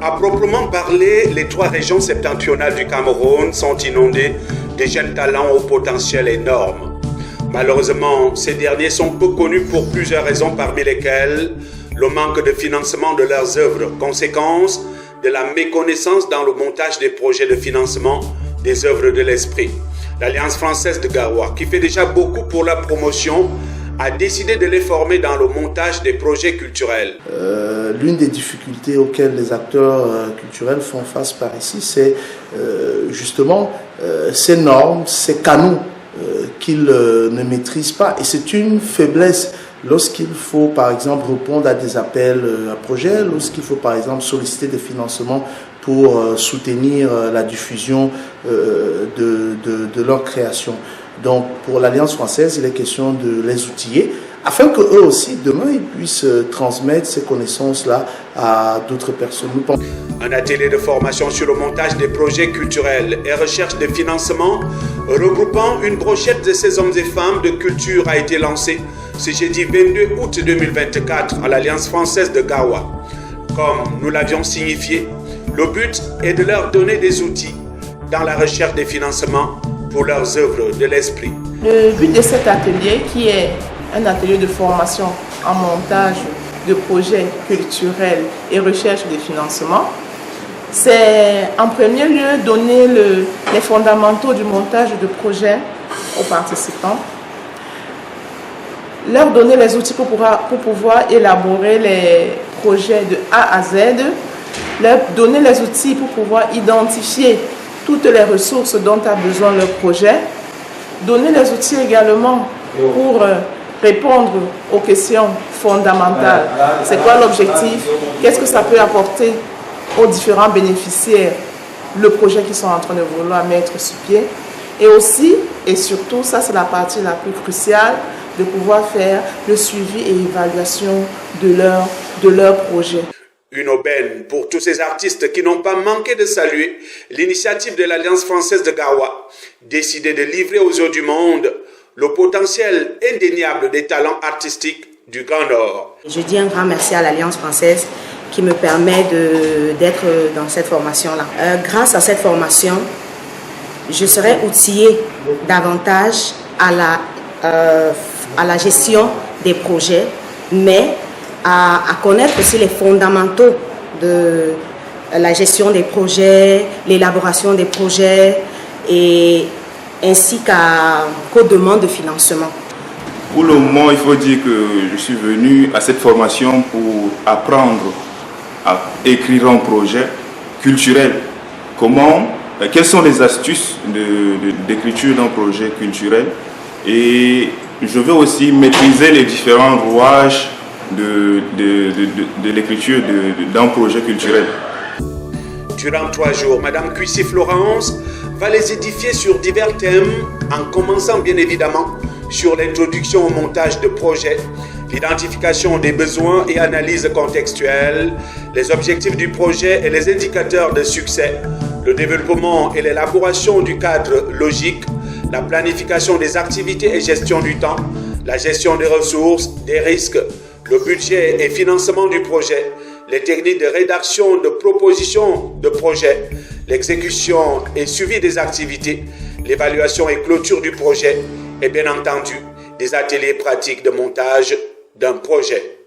À proprement parler, les 3 régions septentrionales du Cameroun sont inondées de jeunes talents au potentiel énorme. Malheureusement, ces derniers sont peu connus pour plusieurs raisons, parmi lesquelles le manque de financement de leurs œuvres, conséquence de la méconnaissance dans le montage des projets de financement des œuvres de l'esprit. L'Alliance française de Garoua, qui fait déjà beaucoup pour la promotion, a décidé de les former dans le montage des projets culturels. L'une des difficultés auxquelles les acteurs culturels font face par ici, c'est justement ces normes, ces canaux qu'ils ne maîtrisent pas. Et c'est une faiblesse lorsqu'il faut, par exemple, répondre à des appels à projets, lorsqu'il faut, par exemple, solliciter des financements pour soutenir la diffusion de leur création. Donc, pour l'Alliance française, il est question de les outiller afin qu'eux aussi, demain, ils puissent transmettre ces connaissances-là à d'autres personnes. Un atelier de formation sur le montage des projets culturels et recherche de financement regroupant une brochette de ces hommes et femmes de culture a été lancé ce jeudi 22 août 2024 à l'Alliance française de Garoua. Comme nous l'avions signifié, le but est de leur donner des outils dans la recherche des financements pour leurs œuvres de l'esprit. Le but de cet atelier, qui est un atelier de formation en montage de projets culturels et recherche de financement, c'est en premier lieu donner les fondamentaux du montage de projets aux participants, leur donner les outils pour pouvoir élaborer les projets de A à Z, leur donner les outils pour pouvoir identifier toutes les ressources dont a besoin leur projet, donner les outils également pour répondre aux questions fondamentales. C'est quoi l'objectif? Qu'est-ce que ça peut apporter aux différents bénéficiaires, le projet qu'ils sont en train de vouloir mettre sur pied? Et aussi, et surtout, ça c'est la partie la plus cruciale, de pouvoir faire le suivi et évaluation de leur projet. Une aubaine pour tous ces artistes qui n'ont pas manqué de saluer l'initiative de l'Alliance française de Garoua, décidée de livrer aux yeux du monde le potentiel indéniable des talents artistiques du Grand Nord. Je dis un grand merci à l'Alliance française qui me permet d'être dans cette formation-là. Grâce à cette formation, je serai outillée davantage à la gestion des projets, mais à connaître aussi les fondamentaux de la gestion des projets, l'élaboration des projets, et ainsi qu'aux demandes de financement. Pour le moment, il faut dire que je suis venu à cette formation pour apprendre à écrire un projet culturel. Quelles sont les astuces d'écriture d'un projet culturel, et je veux aussi maîtriser les différents rouages de l'écriture d'un projet culturel. Durant 3 jours, Madame Cuissy Florence va les édifier sur divers thèmes, en commençant bien évidemment sur l'introduction au montage de projets, l'identification des besoins et analyse contextuelle, les objectifs du projet et les indicateurs de succès, le développement et l'élaboration du cadre logique, la planification des activités et gestion du temps, la gestion des ressources, des risques, le budget et financement du projet, les techniques de rédaction de propositions de projet, l'exécution et suivi des activités, l'évaluation et clôture du projet et bien entendu des ateliers pratiques de montage d'un projet.